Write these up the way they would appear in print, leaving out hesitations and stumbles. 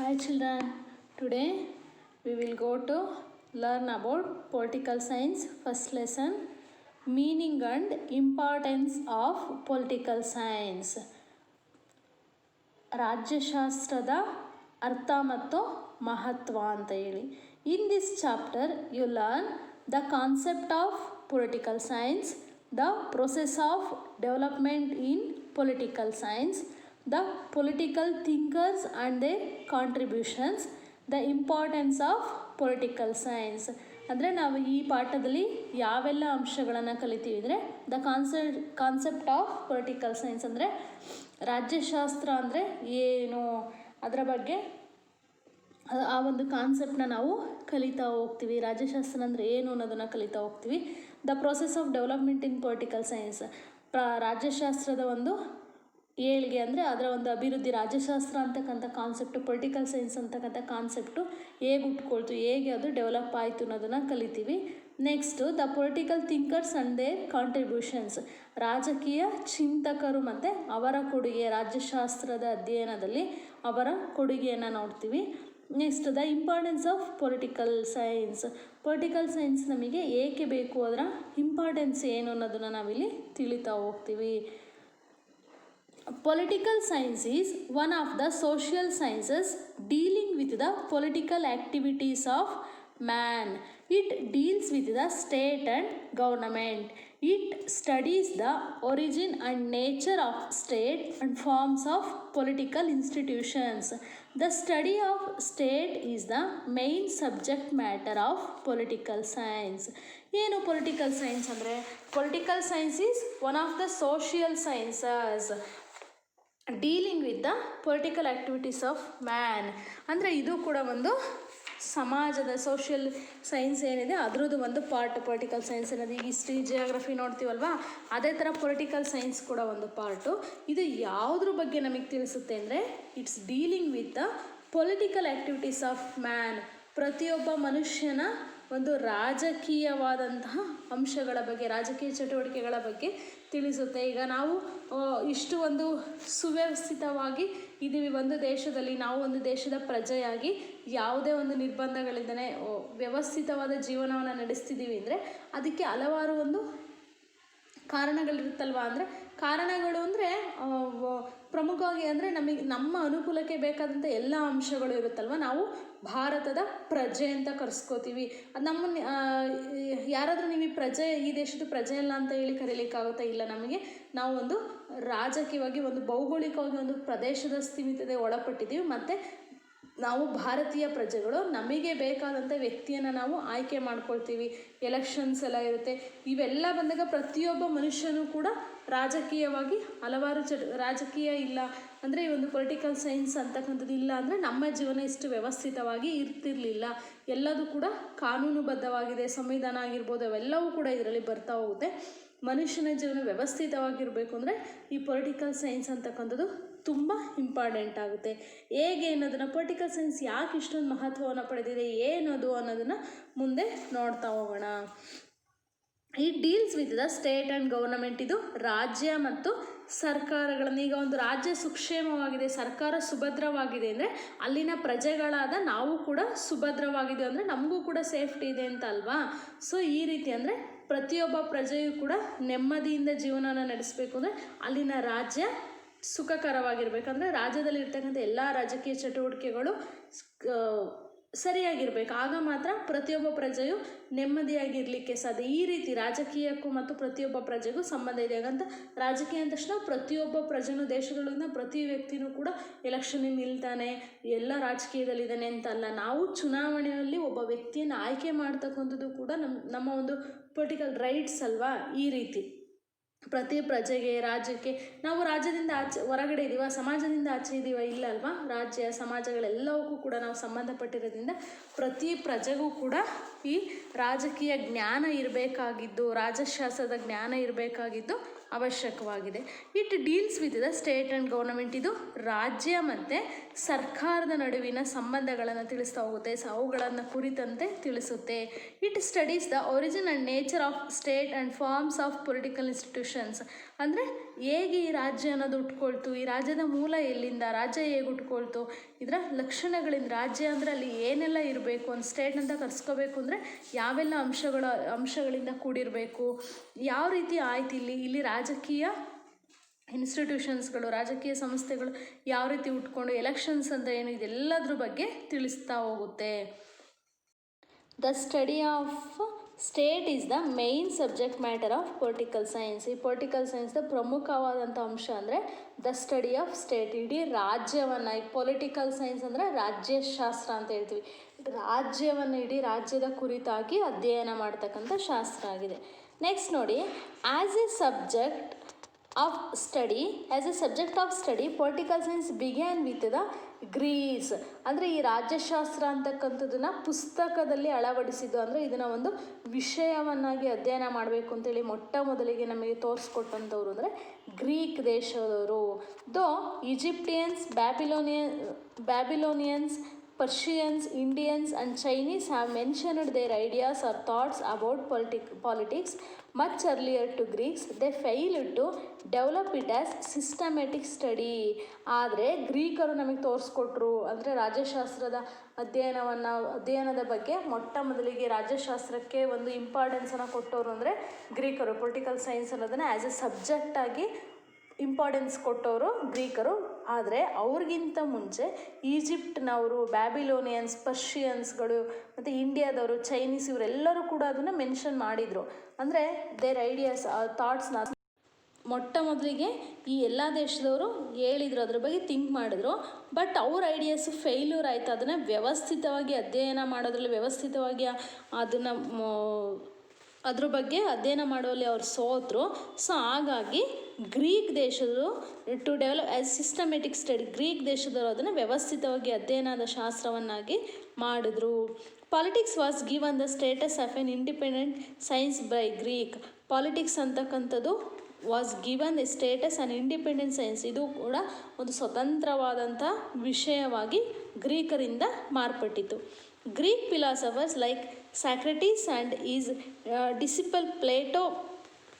Hi children, today we will go to learn about political science first lesson, meaning and importance of political science. ರಾಜ್ಯಶಾಸ್ತ್ರದ ಅರ್ಥ ಮತ್ತು ಮಹತ್ವ ಅಂತ ಹೇಳಿ. In this chapter you learn the concept of political science, the process of development in political science, the political thinkers and their contributions, the importance of political science. ಅಂದರೆ ನಾವು ಈ ಪಾಠದಲ್ಲಿ ಯಾವೆಲ್ಲ ಅಂಶಗಳನ್ನು ಕಲಿತೀವಿ ಅಂದರೆ the concept of political science ಅಂದರೆ ರಾಜ್ಯಶಾಸ್ತ್ರ ಅಂದರೆ ಏನು, ಅದರ ಬಗ್ಗೆ ಆ ಒಂದು ಕಾನ್ಸೆಪ್ಟನ್ನ ನಾವು ಕಲಿತಾ ಹೋಗ್ತೀವಿ. ರಾಜ್ಯಶಾಸ್ತ್ರ ಅಂದರೆ ಏನು ಅನ್ನೋದನ್ನು ಕಲಿತಾ ಹೋಗ್ತೀವಿ. The process of development in political science, ರಾಜ್ಯಶಾಸ್ತ್ರದ ಒಂದು ಏಳಿಗೆ ಅಂದರೆ ಅದರ ಒಂದು ಅಭಿವೃದ್ಧಿ. ರಾಜ್ಯಶಾಸ್ತ್ರ ಅಂತಕ್ಕಂಥ ಕಾನ್ಸೆಪ್ಟು, ಪೊಲಿಟಿಕಲ್ ಸೈನ್ಸ್ ಅಂತಕ್ಕಂಥ ಕಾನ್ಸೆಪ್ಟು ಹೇಗೆ ಹುಟ್ಕೊಳ್ತು, ಹೇಗೆ ಅದು ಡೆವಲಪ್ ಆಯಿತು ಅನ್ನೋದನ್ನು ಕಲಿತೀವಿ. Next the political thinkers and their contributions, ರಾಜಕೀಯ ಚಿಂತಕರು ಮತ್ತು ಅವರ ಕೊಡುಗೆ, ರಾಜ್ಯಶಾಸ್ತ್ರದ ಅಧ್ಯಯನದಲ್ಲಿ ಅವರ ಕೊಡುಗೆಯನ್ನು ನೋಡ್ತೀವಿ. Next the importance of political science, political science ನಮಗೆ ಏಕೆ ಬೇಕು, ಅದರ ಇಂಪಾರ್ಟೆನ್ಸ್ ಏನು ಅನ್ನೋದನ್ನು ನಾವಿಲ್ಲಿ ತಿಳಿತಾ ಹೋಗ್ತೀವಿ. Political science is one of the social sciences dealing with the political activities of man. It deals with the state and government. It studies the origin and nature of state and forms of political institutions. The study of state is the main subject matter of political science. ಏನು political science ಅಂದರೆ, political science is one of the social sciences dealing with the political activities of man. ಅಂದರೆ ಇದು ಕೂಡ ಒಂದು ಸಮಾಜದ social science ಏನಿದೆ ಅದರದ್ದು ಒಂದು ಪಾರ್ಟ್ ಪೊಲಿಟಿಕಲ್ ಸೈನ್ಸ್ ಅನ್ನೋದು. ಈಗ ಹಿಸ್ಟ್ರಿ ಜಿಯೋಗ್ರಫಿ ನೋಡ್ತೀವಲ್ವಾ, ಅದೇ ಥರ ಪೊಲಿಟಿಕಲ್ ಸೈನ್ಸ್ ಕೂಡ ಒಂದು ಪಾರ್ಟು. ಇದು ಯಾವುದ್ರ ಬಗ್ಗೆ ನಮಗೆ ತಿಳಿಸುತ್ತೆ ಅಂದರೆ it's dealing with the political activities of man, ಪ್ರತಿಯೊಬ್ಬ ಮನುಷ್ಯನ ಒಂದು ರಾಜಕೀಯವಾದಂತಹ ಅಂಶಗಳ ಬಗ್ಗೆ, ರಾಜಕೀಯ ಚಟುವಟಿಕೆಗಳ ಬಗ್ಗೆ ತಿಳಿಸುತ್ತೆ. ಈಗ ನಾವು ಇಷ್ಟು ಒಂದು ಸುವ್ಯವಸ್ಥಿತವಾಗಿ ಇದ್ದೀವಿ ಒಂದು ದೇಶದಲ್ಲಿ, ನಾವು ಒಂದು ದೇಶದ ಪ್ರಜೆಯಾಗಿ ಯಾವುದೇ ಒಂದು ನಿರ್ಬಂಧಗಳಿಂದನೇ ವ್ಯವಸ್ಥಿತವಾದ ಜೀವನವನ್ನು ನಡೆಸ್ತಿದ್ದೀವಿ ಅಂದರೆ ಅದಕ್ಕೆ ಹಲವಾರು ಒಂದು ಕಾರಣಗಳಿರುತ್ತಲ್ವ. ಅಂದರೆ ಕಾರಣಗಳು ಅಂದರೆ ಪ್ರಮುಖವಾಗಿ ಅಂದರೆ ನಮ್ಮ ಅನುಕೂಲಕ್ಕೆ ಬೇಕಾದಂಥ ಎಲ್ಲ ಅಂಶಗಳು ಇರುತ್ತಲ್ವ. ನಾವು ಭಾರತದ ಪ್ರಜೆ ಅಂತ ಕರೆಸ್ಕೋತೀವಿ. ಅದು ನಮ್ಮನ್ನು ಯಾರಾದರೂ ನೀವು ಈ ಪ್ರಜೆ, ಈ ದೇಶದ ಪ್ರಜೆ ಅಲ್ಲ ಅಂತ ಹೇಳಿ ಕರೀಲಿಕ್ಕಾಗುತ್ತಾ? ಇಲ್ಲ. ನಮಗೆ ನಾವು ಒಂದು ರಾಜಕೀಯವಾಗಿ ಒಂದು ಭೌಗೋಳಿಕವಾಗಿ ಒಂದು ಪ್ರದೇಶದ ಸ್ಥಿಮಿತತೆ ಒಳಪಟ್ಟಿದ್ದೀವಿ. ಮತ್ತು ನಾವು ಭಾರತೀಯ ಪ್ರಜೆಗಳು, ನಮಗೆ ಬೇಕಾದಂಥ ವ್ಯಕ್ತಿಯನ್ನು ನಾವು ಆಯ್ಕೆ ಮಾಡ್ಕೊಳ್ತೀವಿ. ಎಲೆಕ್ಷನ್ಸ್ ಎಲ್ಲ ಇರುತ್ತೆ. ಇವೆಲ್ಲ ಬಂದಾಗ ಪ್ರತಿಯೊಬ್ಬ ಮನುಷ್ಯನೂ ಕೂಡ ರಾಜಕೀಯವಾಗಿ ಹಲವಾರು ರಾಜಕೀಯ ಇಲ್ಲ ಅಂದರೆ ಈ ಒಂದು ಪೊಲಿಟಿಕಲ್ ಸೈನ್ಸ್ ಅಂತಕ್ಕಂಥದ್ದು ಇಲ್ಲ ಅಂದರೆ ನಮ್ಮ ಜೀವನ ಇಷ್ಟು ವ್ಯವಸ್ಥಿತವಾಗಿ ಇರ್ತಿರಲಿಲ್ಲ. ಎಲ್ಲದೂ ಕೂಡ ಕಾನೂನುಬದ್ಧವಾಗಿದೆ. ಸಂವಿಧಾನ ಆಗಿರ್ಬೋದು, ಅವೆಲ್ಲವೂ ಕೂಡ ಇದರಲ್ಲಿ ಬರ್ತಾ ಹೋಗುತ್ತೆ. ಮನುಷ್ಯನ ಜೀವನ ವ್ಯವಸ್ಥಿತವಾಗಿರಬೇಕು ಅಂದರೆ ಈ ಪೊಲಿಟಿಕಲ್ ಸೈನ್ಸ್ ಅಂತಕ್ಕಂಥದ್ದು ತುಂಬ ಇಂಪಾರ್ಟೆಂಟ್ ಆಗುತ್ತೆ. ಹೇಗೆ ಅನ್ನೋದನ್ನು, ಪೊಲಿಟಿಕಲ್ ಸೈನ್ಸ್ ಯಾಕೆ ಇಷ್ಟೊಂದು ಮಹತ್ವವನ್ನು ಪಡೆದಿದೆ, ಏನದು ಅನ್ನೋದನ್ನು ಮುಂದೆ ನೋಡ್ತಾ ಹೋಗೋಣ. It deals with the state and government, ಇದು ರಾಜ್ಯ ಮತ್ತು ಸರ್ಕಾರಗಳನ್ನು. ಈಗ ಒಂದು ರಾಜ್ಯ ಸುಕ್ಷೇಮವಾಗಿದೆ, ಸರ್ಕಾರ ಸುಭದ್ರವಾಗಿದೆ ಅಂದರೆ ಅಲ್ಲಿನ ಪ್ರಜೆಗಳಾದ ನಾವು ಕೂಡ ಸುಭದ್ರವಾಗಿದೆ ಅಂದರೆ ನಮಗೂ ಕೂಡ ಸೇಫ್ಟಿ ಇದೆ ಅಂತ ಅಲ್ವಾ. ಸೊ ಈ ರೀತಿ ಅಂದರೆ ಪ್ರತಿಯೊಬ್ಬ ಪ್ರಜೆಯೂ ಕೂಡ ನೆಮ್ಮದಿಯಿಂದ ಜೀವನನ ನಡೆಸಬೇಕು ಅಂದರೆ ಅಲ್ಲಿನ ರಾಜ್ಯ ಸುಖಕರವಾಗಿರಬೇಕಂದ್ರೆ ರಾಜ್ಯದಲ್ಲಿ ಇರ್ತಕ್ಕಂಥ ಎಲ್ಲ ರಾಜಕೀಯ ಚಟುವಟಿಕೆಗಳು ಸರಿಯಾಗಿರಬೇಕು. ಆಗ ಮಾತ್ರ ಪ್ರತಿಯೊಬ್ಬ ಪ್ರಜೆಯು ನೆಮ್ಮದಿಯಾಗಿರಲಿಕ್ಕೆ ಸಾಧ್ಯ. ಈ ರೀತಿ ರಾಜಕೀಯಕ್ಕೂ ಮತ್ತು ಪ್ರತಿಯೊಬ್ಬ ಪ್ರಜೆಗೂ ಸಂಬಂಧ ಇದೆ. ಹಾಗಂತ ರಾಜಕೀಯ ಅಂದ ತಕ್ಷಣ ಪ್ರತಿಯೊಬ್ಬ ಪ್ರಜೆನೂ, ದೇಶದೊಳಗಿನ ಪ್ರತಿ ವ್ಯಕ್ತಿನೂ ಕೂಡ ಎಲೆಕ್ಷನಿಗೆ ನಿಲ್ತಾನೆ, ಎಲ್ಲ ರಾಜಕೀಯದಲ್ಲಿದ್ದಾನೆ ಅಂತಲ್ಲ. ನಾವು ಚುನಾವಣೆಯಲ್ಲಿ ಒಬ್ಬ ವ್ಯಕ್ತಿಯನ್ನು ಆಯ್ಕೆ ಮಾಡ್ತಕ್ಕಂಥದ್ದು ಕೂಡ ನಮ್ಮ ಒಂದು ಪೊಲಿಟಿಕಲ್ ರೈಟ್ಸ್ ಅಲ್ವಾ. ಈ ರೀತಿ ಪ್ರತಿ ಪ್ರಜೆಗೆ, ರಾಜ್ಯಕ್ಕೆ, ನಾವು ರಾಜ್ಯದಿಂದ ಆಚೆ ಹೊರಗಡೆ ಇದ್ದೀವ, ಸಮಾಜದಿಂದ ಆಚೆ ಇದ್ದೀವ, ಇಲ್ಲ ಅಲ್ವಾ. ರಾಜ್ಯ ಸಮಾಜಗಳೆಲ್ಲವಕ್ಕೂ ಕೂಡ ನಾವು ಸಂಬಂಧಪಟ್ಟಿರೋದ್ರಿಂದ ಪ್ರತಿ ಪ್ರಜೆಗೂ ಕೂಡ ಈ ರಾಜಕೀಯ ಜ್ಞಾನ ಇರಬೇಕಾಗಿದ್ದು, ರಾಜಶಾಸ್ತ್ರದ ಜ್ಞಾನ ಇರಬೇಕಾಗಿದ್ದು ಅವಶ್ಯಕವಾಗಿದೆ. It deals with the state and government, ಇದು ರಾಜ್ಯ ಮತ್ತು ಸರ್ಕಾರದ ನಡುವಿನ ಸಂಬಂಧಗಳನ್ನು ತಿಳಿಸ್ತಾ ಹೋಗುತ್ತೆ. ಅವುಗಳನ್ನು ಕುರಿತಂತೆ ತಿಳಿಸುತ್ತೆ. It studies the origin and nature of state and forms of political institutions. ಅಂದರೆ ಹೇಗೆ ಈ ರಾಜ್ಯ ಅನ್ನೋದು ಹುಟ್ಕೊಳ್ತು, ಈ ರಾಜ್ಯದ ಮೂಲ ಎಲ್ಲಿಂದ, ರಾಜ್ಯ ಹೇಗೆ ಹುಟ್ಕೊಳ್ತು, ಇದರ ಲಕ್ಷಣಗಳಿಂದ, ರಾಜ್ಯ ಅಂದರೆ ಅಲ್ಲಿ ಏನೆಲ್ಲ ಇರಬೇಕು, ಒಂದು ಸ್ಟೇಟ್ ಅಂತ ಕರ್ಸ್ಕೋಬೇಕು ಅಂದರೆ ಯಾವೆಲ್ಲ ಅಂಶಗಳಿಂದ ಕೂಡಿರಬೇಕು, ಯಾವ ರೀತಿ ಆಯ್ತು, ಇಲ್ಲಿ ರಾಜಕೀಯ ಇನ್ಸ್ಟಿಟ್ಯೂಷನ್ಸ್ಗಳು, ರಾಜಕೀಯ ಸಂಸ್ಥೆಗಳು ಯಾವ ರೀತಿ ಉಟ್ಕೊಂಡು, ಎಲೆಕ್ಷನ್ಸ್ ಅಂತ ಏನು, ಇದೆಲ್ಲದ್ರ ಬಗ್ಗೆ ತಿಳಿಸ್ತಾ ಹೋಗುತ್ತೆ. The study of state is the main subject matter of political science. ಈ ಪೊಲಿಟಿಕಲ್ ಸೈನ್ಸ್ದ ಪ್ರಮುಖವಾದಂಥ ಅಂಶ ಅಂದರೆ ದ ಸ್ಟಡಿ ಆಫ್ ಸ್ಟೇಟ್. ಇಡೀ ರಾಜ್ಯವನ್ನು, ಈ ಪೊಲಿಟಿಕಲ್ ಸೈನ್ಸ್ ಅಂದರೆ ರಾಜ್ಯಶಾಸ್ತ್ರ ಅಂತ ಹೇಳ್ತೀವಿ. ರಾಜ್ಯವನ್ನು, ಇಡೀ ರಾಜ್ಯದ ಕುರಿತಾಗಿ ಅಧ್ಯಯನ ಮಾಡ್ತಕ್ಕಂಥ ಶಾಸ್ತ್ರ ಆಗಿದೆ. ನೆಕ್ಸ್ಟ್ ನೋಡಿ, as a subject of study political science began with the Greece. ಅಂದರೆ ಈ ರಾಜ್ಯಶಾಸ್ತ್ರ ಅಂತಕ್ಕಂಥದ್ದನ್ನು ಪುಸ್ತಕದಲ್ಲಿ ಅಳವಡಿಸಿದ್ದು, ಅಂದರೆ ಇದನ್ನು ಒಂದು ವಿಷಯವನ್ನಾಗಿ ಅಧ್ಯಯನ ಮಾಡಬೇಕು ಅಂತೇಳಿ ಮೊಟ್ಟ ಮೊದಲಿಗೆ ನಮಗೆ ತೋರಿಸ್ಕೊಟ್ಟಂಥವ್ರು ಅಂದರೆ ಗ್ರೀಕ್ ದೇಶದವರು. ದೋ Egyptians, ಬ್ಯಾಬಿಲೋನಿಯನ್ಸ್, Persians, Indians and Chinese have mentioned their ideas or thoughts about politics much earlier to Greeks. They failed to develop it as systematic study. ಆದರೆ ಗ್ರೀಕರು ನಮಗೆ ತೋರಿಸ್ಕೊಟ್ರು. ಅಂದರೆ ರಾಜ್ಯಶಾಸ್ತ್ರದ ಅಧ್ಯಯನದ ಬಗ್ಗೆ ಮೊಟ್ಟ ಮೊದಲಿಗೆ ರಾಜ್ಯಶಾಸ್ತ್ರಕ್ಕೆ ಒಂದು ಇಂಪಾರ್ಟೆನ್ಸನ್ನು ಕೊಟ್ಟವರು ಅಂದರೆ ಗ್ರೀಕರು. ಪೊಲಿಟಿಕಲ್ ಸೈನ್ಸ್ ಅನ್ನೋದನ್ನು ಆ್ಯಸ್ ಎ ಸಬ್ಜೆಕ್ಟಾಗಿ ಇಂಪಾರ್ಟೆನ್ಸ್ ಕೊಟ್ಟವರು ಗ್ರೀಕರು. ಆದರೆ ಅವ್ರಿಗಿಂತ ಮುಂಚೆ ಈಜಿಪ್ಟ್ನವರು, ಬ್ಯಾಬಿಲೋನಿಯನ್ಸ್, ಪರ್ಷಿಯನ್ಸ್ಗಳು ಮತ್ತು ಇಂಡಿಯಾದವರು, ಚೈನೀಸ್, ಇವರೆಲ್ಲರೂ ಕೂಡ ಅದನ್ನು ಮೆನ್ಷನ್ ಮಾಡಿದರು. ಅಂದರೆ ದೇರ್ ಐಡಿಯಾಸ್, ಥಾಟ್ಸ್ನ ಮೊಟ್ಟ ಮೊದಲಿಗೆ ಈ ಎಲ್ಲ ದೇಶದವರು ಹೇಳಿದರು, ಅದ್ರ ಬಗ್ಗೆ ಥಿಂಕ್ ಮಾಡಿದ್ರು. ಬಟ್ ಅವ್ರ ಐಡಿಯಾಸು ಫೇಲ್ಯೂರ್ ಆಯಿತು. ಅದನ್ನು ವ್ಯವಸ್ಥಿತವಾಗಿ ಅಧ್ಯಯನ ಮಾಡೋದ್ರಲ್ಲಿ, ವ್ಯವಸ್ಥಿತವಾಗಿ ಅದನ್ನು ಅದ್ರ ಬಗ್ಗೆ ಅಧ್ಯಯನ ಮಾಡುವಲ್ಲಿ ಅವ್ರು ಸೋತರು. ಸೊ ಹಾಗಾಗಿ ಗ್ರೀಕ್ ದೇಶದವರು to develop as systematic study, Greek ದೇಶದವರು ಅದನ್ನು ವ್ಯವಸ್ಥಿತವಾಗಿ ಅಧ್ಯಯನದ ಶಾಸ್ತ್ರವನ್ನಾಗಿ ಮಾಡಿದ್ರು. Politics was given the status of an independent science by Greek. Politics ಅಂತಕ್ಕಂಥದ್ದು was given the status and independent science, ಇದು ಕೂಡ ಒಂದು ಸ್ವತಂತ್ರವಾದಂಥ ವಿಷಯವಾಗಿ ಗ್ರೀಕರಿಂದ ಮಾರ್ಪಟ್ಟಿತು. Greek philosophers like Socrates and his disciple Plato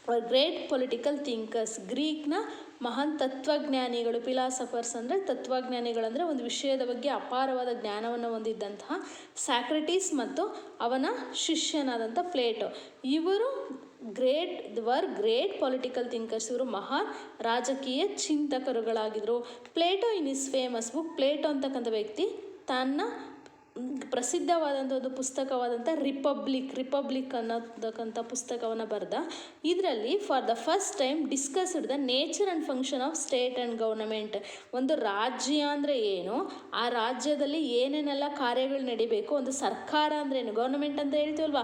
were great political thinkers. ಗ್ರೀಕ್ನ ಮಹಾನ್ ತತ್ವಜ್ಞಾನಿಗಳು, philosophers ಅಂದರೆ ತತ್ವಜ್ಞಾನಿಗಳಂದರೆ ಒಂದು ವಿಷಯದ ಬಗ್ಗೆ ಅಪಾರವಾದ ಜ್ಞಾನವನ್ನು ಹೊಂದಿದ್ದಂತಹ ಸಾಕ್ರೆಟೀಸ್ ಮತ್ತು ಅವನ ಶಿಷ್ಯನಾದಂಥ ಪ್ಲೇಟೋ, ಇವರು ಗ್ರೇಟ್ ಪೊಲಿಟಿಕಲ್ ಥಿಂಕರ್ಸ್. ಇವರು ಮಹಾನ್ ರಾಜಕೀಯ ಚಿಂತಕರುಗಳಾಗಿದ್ದರು. Plato in his famous book, Plato ಅಂತಕ್ಕಂಥ ವ್ಯಕ್ತಿ ತನ್ನ ಪ್ರಸಿದ್ಧವಾದಂಥ ಒಂದು ಪುಸ್ತಕವಾದಂಥ ರಿಪಬ್ಲಿಕ್ ಅನ್ನೋದಕ್ಕಂಥ ಪುಸ್ತಕವನ್ನು ಬರೆದ. ಇದರಲ್ಲಿ for the first time discussed the nature and function of state and government. ಒಂದು ರಾಜ್ಯ ಅಂದರೆ ಏನು, ಆ ರಾಜ್ಯದಲ್ಲಿ ಏನೇನೆಲ್ಲ ಕಾರ್ಯಗಳು ನಡಿಬೇಕು, ಒಂದು ಸರ್ಕಾರ ಅಂದ್ರೇನು, ಗೌರ್ನಮೆಂಟ್ ಅಂತ ಹೇಳ್ತೀವಲ್ವ,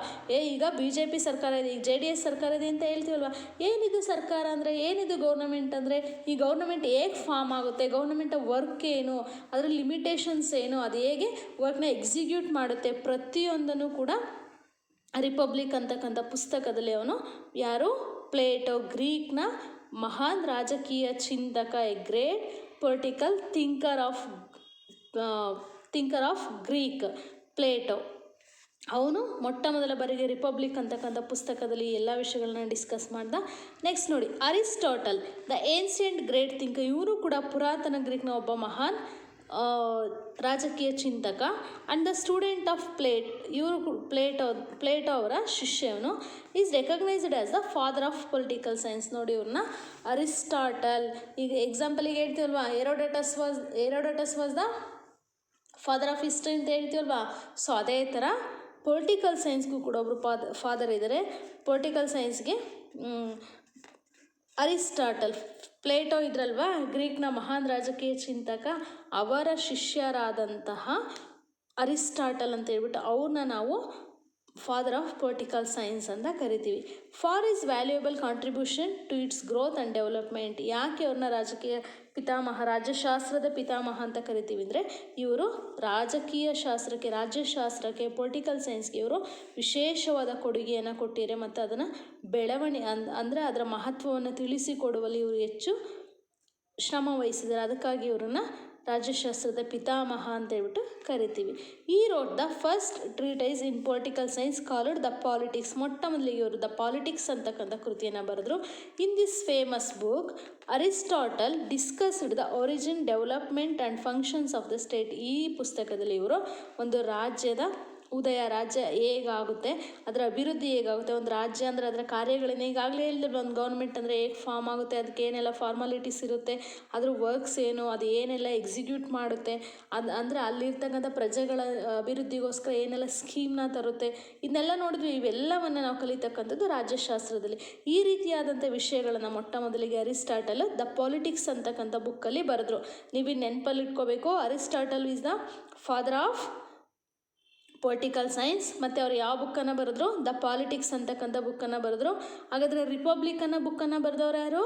ಈಗ BJP ಸರ್ಕಾರ ಇದೆ, ಈಗ JDS ಸರ್ಕಾರ ಇದೆ ಅಂತ ಹೇಳ್ತೀವಲ್ವ, ಏನಿದು ಸರ್ಕಾರ ಅಂದರೆ, ಏನಿದು ಗೌರ್ನಮೆಂಟ್ ಅಂದರೆ, ಈ ಗೌರ್ನಮೆಂಟ್ ಹೇಗೆ ಫಾರ್ಮ್ ಆಗುತ್ತೆ, ಗೌರ್ನಮೆಂಟ್ ವರ್ಕ್ ಏನು, ಅದರ ಲಿಮಿಟೇಷನ್ಸ್ ಏನು, ಅದು ಹೇಗೆ ವರ್ಕ್ನ ಎಕ್ಸಿಕ್ಯೂಟ್ ಮಾಡುತ್ತೆ, ಪ್ರತಿಯೊಂದನ್ನು ಕೂಡ ರಿಪಬ್ಲಿಕ್ ಅಂತಕ್ಕಂಥ ಪುಸ್ತಕದಲ್ಲಿ ಅವನು, ಯಾರು, ಪ್ಲೇಟೋ, ಗ್ರೀಕ್ನ ಮಹಾನ್ ರಾಜಕೀಯ ಚಿಂತಕ, A great political thinker of Greek Plato, ಅವನು ಮೊಟ್ಟ ಮೊದಲ ಬಾರಿಗೆ ರಿಪಬ್ಲಿಕ್ ಅಂತಕ್ಕಂಥ ಪುಸ್ತಕದಲ್ಲಿ ಎಲ್ಲ ವಿಷಯಗಳನ್ನ ಡಿಸ್ಕಸ್ ಮಾಡ್ದ. ನೆಕ್ಸ್ಟ್ ನೋಡಿ, Aristotle the ancient great thinker, ಇವರು ಕೂಡ ಪುರಾತನ ಗ್ರೀಕ್ನ ಒಬ್ಬ ಮಹಾನ್ ರಾಜಕೀಯ ಚಿಂತಕ. ಆ್ಯಂಡ್ ದ ಸ್ಟೂಡೆಂಟ್ ಆಫ್ ಇವರು ಪ್ಲೇಟೋ ಅವರ ಶಿಷ್ಯನು. Is recognised as the father of political science. ನೋಡಿ ಇವ್ರನ್ನ ಅರಿಸ್ಟಾಟಲ್, ಈಗ ಎಕ್ಸಾಂಪಲಿಗೆ ಹೇಳ್ತೀವಲ್ವಾ, Herodotus was the father of history ಅಂತ ಹೇಳ್ತೀವಲ್ವಾ. ಸೊ ಅದೇ ಥರ ಪೊಲಿಟಿಕಲ್ ಸೈನ್ಸ್ಗೂ ಕೂಡ ಒಬ್ಬರು ಫಾದರ್ ಇದ್ದಾರೆ. ಪೊಲಿಟಿಕಲ್ ಸೈನ್ಸ್ಗೆ ಅರಿಸ್ಟಾಟಲ್, ಪ್ಲೇಟೋ ಇದ್ರಲ್ವಾ ಗ್ರೀಕ್ನ ಮಹಾನ್ ರಾಜಕೀಯ ಚಿಂತಕ, ಅವರ ಶಿಷ್ಯರಾದಂತಹ ಅರಿಸ್ಟಾಟಲ್ ಅಂತ ಹೇಳ್ಬಿಟ್ಟು ಅವ್ರನ್ನ ನಾವು ಫಾದರ್ ಆಫ್ ಪೊಲಿಟಿಕಲ್ ಸೈನ್ಸ್ ಅಂತ ಕರಿತೀವಿ. For his valuable contribution to its growth and development. ಯಾಕೆ ಅವ್ರನ್ನ ರಾಜಕೀಯ ಪಿತಾಮಹ, ರಾಜ್ಯಶಾಸ್ತ್ರದ ಪಿತಾಮಹ ಅಂತ ಕರಿತೀವಿ ಅಂದರೆ, ಇವರು ರಾಜಕೀಯ ಶಾಸ್ತ್ರಕ್ಕೆ, ರಾಜ್ಯಶಾಸ್ತ್ರಕ್ಕೆ, ಪೊಲಿಟಿಕಲ್ ಸೈನ್ಸ್ಗೆ ಇವರು ವಿಶೇಷವಾದ ಕೊಡುಗೆಯನ್ನು ಕೊಟ್ಟಿದ್ದಾರೆ. ಮತ್ತು ಅದನ್ನು ಅಂದರೆ ಅದರ ಮಹತ್ವವನ್ನು ತಿಳಿಸಿಕೊಡುವಲ್ಲಿ ಇವರು ಹೆಚ್ಚು ಶ್ರಮ ವಹಿಸಿದ್ದಾರೆ. ಅದಕ್ಕಾಗಿ ಇವರನ್ನು ರಾಜ್ಯಶಾಸ್ತ್ರದ ಪಿತಾಮಹ ಅಂತ ಹೇಳ್ಬಿಟ್ಟು ಕರಿತೀವಿ. ಈ wrote the first treatise in political science called the politics. ಮೊಟ್ಟ ಮೊದಲಿಗೆ ಇವರು ದ ಪಾಲಿಟಿಕ್ಸ್ ಅಂತಕ್ಕಂಥ ಕೃತಿಯನ್ನು ಬರೆದ್ರು. In this famous book Aristotle discussed the origin, development and functions of the state. ಈ ಪುಸ್ತಕದಲ್ಲಿ ಇವರು ಒಂದು ರಾಜ್ಯದ ಉದಯ, ರಾಜ್ಯ ಹೇಗಾಗುತ್ತೆ, ಅದರ ಅಭಿವೃದ್ಧಿ ಹೇಗಾಗುತ್ತೆ, ಒಂದು ರಾಜ್ಯ ಅಂದರೆ ಅದರ ಕಾರ್ಯಗಳೇನು, ಈಗಾಗಲೇ ಹೇಳಿದ್ರೆ ಒಂದು ಗೌರ್ಮೆಂಟ್ ಅಂದರೆ ಹೇಗೆ ಫಾರ್ಮ್ ಆಗುತ್ತೆ, ಅದಕ್ಕೆ ಏನೆಲ್ಲ ಫಾರ್ಮಾಲಿಟೀಸ್ ಇರುತ್ತೆ, ಅದ್ರ ವರ್ಕ್ಸ್ ಏನು, ಅದು ಏನೆಲ್ಲ ಎಕ್ಸಿಕ್ಯೂಟ್ ಮಾಡುತ್ತೆ, ಅಂದರೆ ಅಲ್ಲಿರ್ತಕ್ಕಂಥ ಪ್ರಜೆಗಳ ಅಭಿವೃದ್ಧಿಗೋಸ್ಕರ ಏನೆಲ್ಲ ಸ್ಕೀಮ್ನ ತರುತ್ತೆ, ಇದನ್ನೆಲ್ಲ ನೋಡಿದ್ವಿ. ಇವೆಲ್ಲವನ್ನು ನಾವು ಕಲಿತಕ್ಕಂಥದ್ದು ರಾಜ್ಯಶಾಸ್ತ್ರದಲ್ಲಿ. ಈ ರೀತಿಯಾದಂಥ ವಿಷಯಗಳನ್ನು ಮೊಟ್ಟ ಮೊದಲಿಗೆ ಅರಿಸ್ಟಾಟಲ್ ದ ಪಾಲಿಟಿಕ್ಸ್ ಅಂತಕ್ಕಂಥ ಬುಕ್ಕಲ್ಲಿ ಬರೆದ್ರು. ನೀವು ನೆನಪಲ್ಲಿ ಇಟ್ಕೋಬೇಕು, Aristotle is the father of political science. ಮತ್ತು ಅವ್ರು ಯಾವ ಬುಕ್ಕನ್ನು ಬರೆದ್ರು? ದ ಪಾಲಿಟಿಕ್ಸ್ ಅಂತಕ್ಕಂಥ ಬುಕ್ಕನ್ನು ಬರೆದ್ರು. ಹಾಗಾದರೆ ರಿಪಬ್ಲಿಕ್ ಅನ್ನೋ ಬುಕ್ಕನ್ನು ಬರೆದವ್ರು ಯಾರು?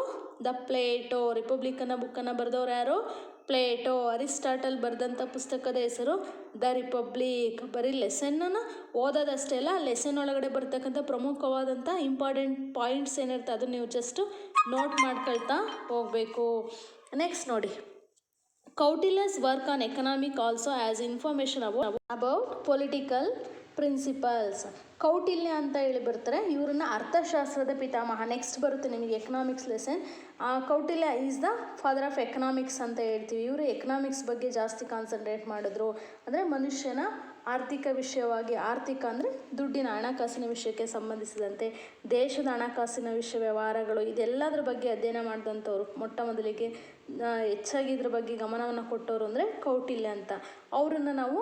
The Plato. ರಿಪಬ್ಲಿಕ್ ಅನ್ನೋ ಬುಕ್ಕನ್ನು ಬರೆದವ್ರು ಯಾರು? ಪ್ಲೇಟೋ. ಅರಿಸ್ಟಾಟಲ್ ಬರೆದಂಥ ಪುಸ್ತಕದ ಹೆಸರು ದ ರಿಪಬ್ಲಿಕ್. ಬರೀ ಲೆಸನ್ನನ್ನು ಓದೋದಷ್ಟೇ ಅಲ್ಲ, ಲೆಸನ್ ಒಳಗಡೆ ಬರ್ತಕ್ಕಂಥ ಪ್ರಮುಖವಾದಂಥ ಇಂಪಾರ್ಟೆಂಟ್ ಪಾಯಿಂಟ್ಸ್ ಏನಿರುತ್ತೆ ಅದನ್ನು ನೀವು ಜಸ್ಟ್ ನೋಟ್ ಮಾಡ್ಕೊಳ್ತಾ ಹೋಗಬೇಕು. ನೆಕ್ಸ್ಟ್ ನೋಡಿ, Kautilya's work on economic also as information about political principles. Kautilya ಅಂತ ಹೇಳಿ ಬರ್ತಾರೆ, ಇವ್ರನ್ನ ಅರ್ಥಶಾಸ್ತ್ರದ ಪಿತಾಮಹ. ನೆಕ್ಸ್ಟ್ ಬರುತ್ತೆ ನಿಮಗೆ economics lesson. Kautilya is the father of economics ಅಂತ ಹೇಳ್ತೀವಿ. ಇವರು ಎಕನಾಮಿಕ್ಸ್ ಬಗ್ಗೆ ಜಾಸ್ತಿ ಕಾನ್ಸಂಟ್ರೇಟ್ ಮಾಡಿದ್ರು. ಅಂದರೆ ಮನುಷ್ಯನ ಆರ್ಥಿಕ ವಿಷಯವಾಗಿ, ಆರ್ಥಿಕ ಅಂದರೆ ದುಡ್ಡಿನ ಹಣಕಾಸಿನ ವಿಷಯಕ್ಕೆ ಸಂಬಂಧಿಸಿದಂತೆ, ದೇಶದ ಹಣಕಾಸಿನ ವ್ಯವಹಾರಗಳು, ಇದೆಲ್ಲದರ ಬಗ್ಗೆ ಅಧ್ಯಯನ ಮಾಡಿದಂಥವ್ರು. ಮೊಟ್ಟ ಮೊದಲಿಗೆ ಹೆಚ್ಚಾಗಿ ಇದ್ರ ಬಗ್ಗೆ ಗಮನವನ್ನು ಕೊಟ್ಟವರು ಅಂದರೆ ಕೌಟಿಲ್ಯ ಅಂತ. ಅವರನ್ನು ನಾವು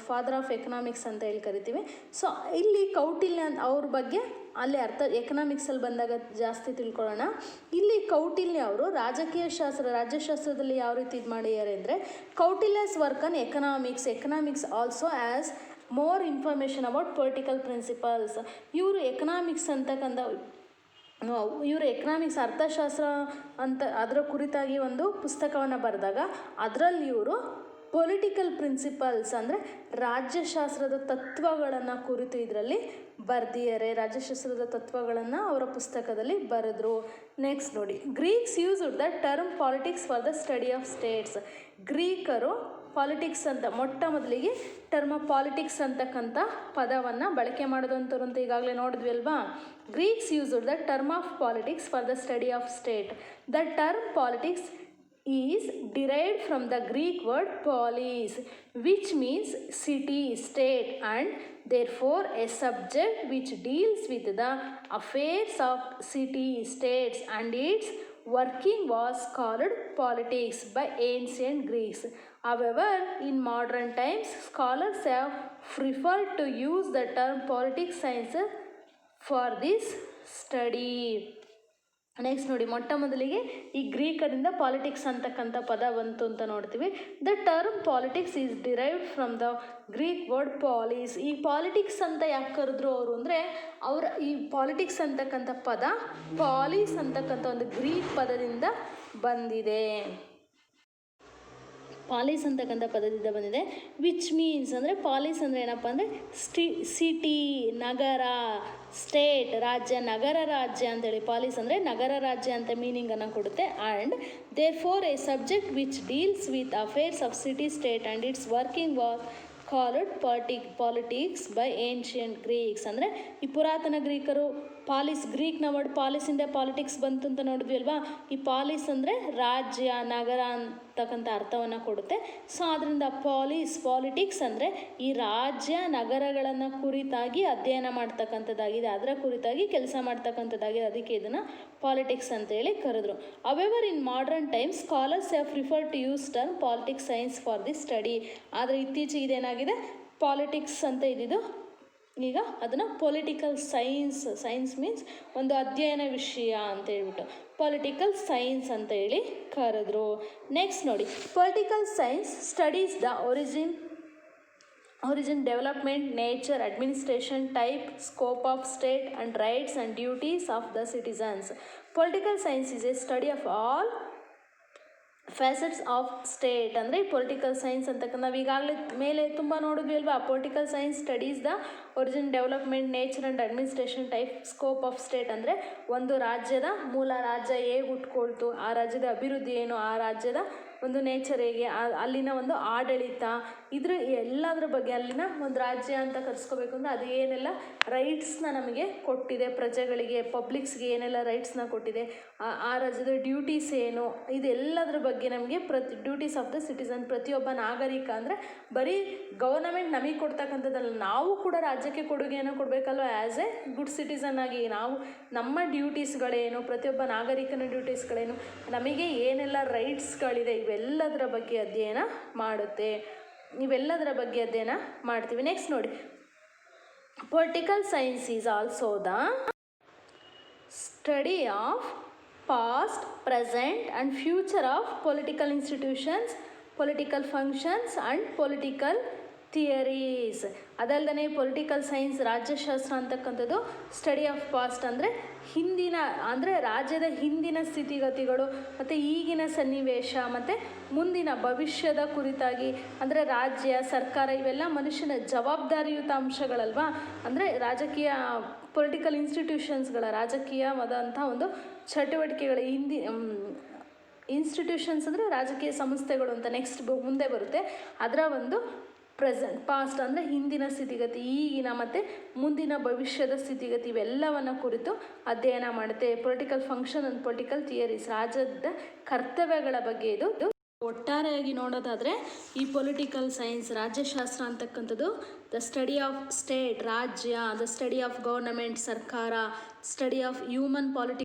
ಫಾದರ್ ಆಫ್ ಎಕನಾಮಿಕ್ಸ್ ಅಂತ ಹೇಳಿ ಕರಿತೀವಿ. ಸೊ ಇಲ್ಲಿ ಕೌಟಿಲ್ಯ ಅವ್ರ ಬಗ್ಗೆ ಅಲ್ಲಿ ಎಕನಾಮಿಕ್ಸಲ್ಲಿ ಬಂದಾಗ ಜಾಸ್ತಿ ತಿಳ್ಕೊಳ್ಳೋಣ. ಇಲ್ಲಿ ಕೌಟಿಲ್ಯ ಅವರು ರಾಜ್ಯಶಾಸ್ತ್ರದಲ್ಲಿ ಯಾವ ರೀತಿ ಇದು ಮಾಡಿದ್ದಾರೆ ಅಂದರೆ, Kautilya's work on economics also as more information about political principles. ಇವರು ಎಕನಾಮಿಕ್ಸ್ ಅಂತಕ್ಕಂಥ ಎಕನಾಮಿಕ್ಸ್ ಅರ್ಥಶಾಸ್ತ್ರ ಅಂತ ಅದರ ಕುರಿತಾಗಿ ಒಂದು ಪುಸ್ತಕವನ್ನು ಬರೆದಾಗ ಅದರಲ್ಲಿ ಇವರು ಪೊಲಿಟಿಕಲ್ ಪ್ರಿನ್ಸಿಪಲ್ಸ್ ಅಂದರೆ ರಾಜ್ಯಶಾಸ್ತ್ರದ ತತ್ವಗಳನ್ನು ಕುರಿತು ಇದರಲ್ಲಿ ಬರೆದಿದ್ದಾರೆ. ರಾಜ್ಯಶಾಸ್ತ್ರದ ತತ್ವಗಳನ್ನು ಅವರ ಪುಸ್ತಕದಲ್ಲಿ ಬರೆದ್ರು. ನೆಕ್ಸ್ಟ್ ನೋಡಿ, Greeks used the term politics for the study of states. ಗ್ರೀಕರು ಪಾಲಿಟಿಕ್ಸ್ ಅಂತ ಮೊಟ್ಟ ಮೊದಲಿಗೆ ಟರ್ಮ್ ಪಾಲಿಟಿಕ್ಸ್ ಅಂತಕ್ಕಂಥ ಪದವನ್ನು ಬಳಕೆ ಮಾಡೋದಂಥವ್ರು ಅಂತ ಈಗಾಗಲೇ ನೋಡಿದ್ವಿ ಅಲ್ವಾ. Greeks used the term of politics for the study of state. The term politics is derived from the Greek word polis, which means city, state, and therefore a subject which deals with the affairs of city, states, and its working was called politics by ancient Greeks. However, in modern times, scholars have preferred to use the term politics science for this study. Next ನೋಡಿ, ಮೊಟ್ಟ ಮೊದಲಿಗೆ ಈ ಗ್ರೀಕರಿಂದ politics ಅಂತಕ್ಕಂಥ ಪದ ಬಂತು ಅಂತ ನೋಡ್ತೀವಿ. The term politics is derived from the Greek word polis. ಈ ಪಾಲಿಟಿಕ್ಸ್ ಅಂತ ಯಾಕೆ ಕರೆದ್ರು ಅವರು ಅಂದರೆ, ಈ ಪಾಲಿಟಿಕ್ಸ್ ಅಂತಕ್ಕಂಥ ಪದ ಪಾಲಿಸ್ ಅಂತಕ್ಕಂಥ ಒಂದು ಗ್ರೀಕ್ ಪದದಿಂದ ಬಂದಿದೆ. ಪಾಲಿಸ್ ಅಂತಕ್ಕಂಥ ಪದದಿಂದ ಬಂದಿದೆ. ವಿಚ್ ಮೀನ್ಸ್ ಅಂದರೆ, ಪಾಲಿಸ್ ಅಂದರೆ ಏನಪ್ಪ ಅಂದರೆ ಸಿಟಿ, ನಗರ, ಸ್ಟೇಟ್, ರಾಜ್ಯ, ನಗರ ರಾಜ್ಯ ಅಂತೇಳಿ ಪಾಲಿಸ್ ಅಂದರೆ ನಗರ ರಾಜ್ಯ ಅಂತ ಮೀನಿಂಗನ್ನು ಕೊಡುತ್ತೆ. And therefore a subject which deals with affairs of city, state and its working was called politics by ancient Greeks. ಅಂದರೆ ಈ ಪುರಾತನ ಗ್ರೀಕರು ಗ್ರೀಕ್ನ ವರ್ಡ್ ಪಾಲಿಸಿಂದ ಪಾಲಿಟಿಕ್ಸ್ ಬಂತು ಅಂತ ನೋಡಿದ್ವಿ ಅಲ್ವಾ. ಈ ಪಾಲಿಸ್ ಅಂದರೆ ರಾಜ್ಯ, ನಗರ ಅಂತಕ್ಕಂಥ ಅರ್ಥವನ್ನು ಕೊಡುತ್ತೆ. ಸೊ ಅದರಿಂದ ಪಾಲಿಟಿಕ್ಸ್ ಅಂದರೆ ಈ ರಾಜ್ಯ ನಗರಗಳನ್ನು ಕುರಿತಾಗಿ ಅಧ್ಯಯನ ಮಾಡ್ತಕ್ಕಂಥದ್ದಾಗಿದೆ, ಅದರ ಕುರಿತಾಗಿ ಕೆಲಸ ಮಾಡ್ತಕ್ಕಂಥದ್ದಾಗಿದೆ. ಅದಕ್ಕೆ ಇದನ್ನು ಪಾಲಿಟಿಕ್ಸ್ ಅಂತೇಳಿ ಕರೆದ್ರು. However in modern times scholars have prefer to use term politics science for the study. ಆದರೆ ಇತ್ತೀಚೆಗೆ ಇದೇನಾಗಿದೆ, ಪಾಲಿಟಿಕ್ಸ್ ಅಂತ ಇದ್ದಿದ್ದು ಈಗ ಅದನ್ನು ಪೊಲಿಟಿಕಲ್ ಸೈನ್ಸ್ ಮೀನ್ಸ್ ಒಂದು ಅಧ್ಯಯನ ವಿಷಯ ಅಂತ ಹೇಳ್ಬಿಟ್ಟು ಪೊಲಿಟಿಕಲ್ ಸೈನ್ಸ್ ಅಂತ ಹೇಳಿ ಕರೆದ್ರು. ನೆಕ್ಸ್ಟ್ ನೋಡಿ, political science studies the origin, development, nature, administration, type, scope of state and rights and duties of the citizens. Political science is a study of all facets of state. ಅಂದರೆ political science ಅಂತಕ್ಕ ನಾವು ಈಗಾಗಲೇ ಮೇಲೆ ತುಂಬ ನೋಡಿದ್ವಿ ಅಲ್ವಾ. Political science studies the origin, development, nature and administration, type, scope of state. ಅಂದರೆ ಒಂದು ರಾಜ್ಯದ ಮೂಲ ರಾಜ್ಯ ಹೇಗೆ ಹುಟ್ಕೊಳ್ತು, ಆ ರಾಜ್ಯದ ಅಭಿವೃದ್ಧಿ ಏನು, ಆ ರಾಜ್ಯದ ಒಂದು ನೇಚರ್ ಹೇಗೆ, ಅಲ್ಲಿನ ಒಂದು ಆಡಳಿತ, ಎಲ್ಲದರ ಬಗ್ಗೆ ಅಲ್ಲಿನ ಒಂದು ರಾಜ್ಯ ಅಂತ ಕರೆಸ್ಕೋಬೇಕು ಅಂದರೆ ಅದು ಏನೆಲ್ಲ ರೈಟ್ಸ್ನ ನಮಗೆ ಕೊಟ್ಟಿದೆ, ಪ್ರಜೆಗಳಿಗೆ ಪಬ್ಲಿಕ್ಸ್ಗೆ ಏನೆಲ್ಲ ರೈಟ್ಸ್ನ ಕೊಟ್ಟಿದೆ, ಆ ರಾಜ್ಯದ ಡ್ಯೂಟೀಸ್ ಏನು, ಇದೆಲ್ಲದರ ಬಗ್ಗೆ ನಮಗೆ ಡ್ಯೂಟೀಸ್ ಆಫ್ ದ ಸಿಟಿಸನ್. ಪ್ರತಿಯೊಬ್ಬ ನಾಗರಿಕ ಅಂದರೆ ಬರೀ ಗವರ್ನಮೆಂಟ್ ನಮಗೆ ಕೊಡ್ತಕ್ಕಂಥದ್ದಲ್ಲ, ನಾವು ಕೂಡ ರಾಜ್ಯಕ್ಕೆ ಕೊಡುಗೆಯನ್ನು ಕೊಡಬೇಕಲ್ವ. ಆ್ಯಸ್ ಎ ಗುಡ್ ಸಿಟಿಸನ್ ಆಗಿ ನಾವು ನಮ್ಮ ಡ್ಯೂಟೀಸ್ಗಳೇನು, ಪ್ರತಿಯೊಬ್ಬ ನಾಗರಿಕನ ಡ್ಯೂಟೀಸ್ಗಳೇನು, ನಮಗೆ ಏನೆಲ್ಲ ರೈಟ್ಸ್ಗಳಿದೆ, ಇವೆಲ್ಲದರ ಬಗ್ಗೆ ಅಧ್ಯಯನ ಮಾಡುತ್ತೆ. ಇವೆಲ್ಲದರ ಬಗ್ಗೆ ಅಧ್ಯಯನ ಮಾಡ್ತೀವಿ. ನೆಕ್ಸ್ಟ್ ನೋಡಿ, political science is also the study of past, present and future of political institutions, political functions and political theories. ಅದಲ್ಲದೆ ಪೊಲಿಟಿಕಲ್ ಸೈನ್ಸ್ ರಾಜ್ಯಶಾಸ್ತ್ರ ಅಂತಕ್ಕಂಥದ್ದು ಸ್ಟಡಿ ಆಫ್ ಪಾಸ್ಟ್ ಅಂದರೆ ರಾಜ್ಯದ ಹಿಂದಿನ ಸ್ಥಿತಿಗತಿಗಳು ಮತ್ತು ಈಗಿನ ಸನ್ನಿವೇಶ ಮತ್ತು ಮುಂದಿನ ಭವಿಷ್ಯದ ಕುರಿತಾಗಿ, ಅಂದರೆ ರಾಜ್ಯ ಸರ್ಕಾರ ಇವೆಲ್ಲ ಮನುಷ್ಯನ ಜವಾಬ್ದಾರಿಯುತ ಅಂಶಗಳಲ್ವಾ. ಅಂದರೆ ರಾಜಕೀಯ ಪೊಲಿಟಿಕಲ್ ಇನ್ಸ್ಟಿಟ್ಯೂಷನ್ಸ್ಗಳ ರಾಜಕೀಯವಾದಂಥ ಒಂದು ಚಟುವಟಿಕೆಗಳ ಇನ್ಸ್ಟಿಟ್ಯೂಷನ್ಸ್ ಅಂದರೆ ರಾಜಕೀಯ ಸಂಸ್ಥೆಗಳು ಅಂತ ನೆಕ್ಸ್ಟ್ ಮುಂದೆ ಬರುತ್ತೆ. ಅದರ ಒಂದು ಪಾಸ್ಟ್ ಅಂದರೆ ಹಿಂದಿನ ಸ್ಥಿತಿಗತಿ, ಈಗಿನ ಮತ್ತು ಮುಂದಿನ ಭವಿಷ್ಯದ ಸ್ಥಿತಿಗತಿ, ಇವೆಲ್ಲವನ್ನು ಕುರಿತು ಅಧ್ಯಯನ ಮಾಡುತ್ತೆ. Political function and political theories, ರಾಜ್ಯದ ಕರ್ತವ್ಯಗಳ ಬಗ್ಗೆ ಇದು. ಒಟ್ಟಾರೆಯಾಗಿ ನೋಡೋದಾದರೆ ಈ ಪೊಲಿಟಿಕಲ್ ಸೈನ್ಸ್ ರಾಜ್ಯಶಾಸ್ತ್ರ ಅಂತಕ್ಕಂಥದ್ದು ದ ಸ್ಟಡಿ ಆಫ್ ಸ್ಟೇಟ್ ರಾಜ್ಯ, ದ ಸ್ಟಡಿ ಆಫ್ ಗವರ್ನಮೆಂಟ್ ಸರ್ಕಾರ, ಸ್ಟಡಿ ಆಫ್ ಹ್ಯೂಮನ್ ಪಾಲಿಟಿಕ್ಸ್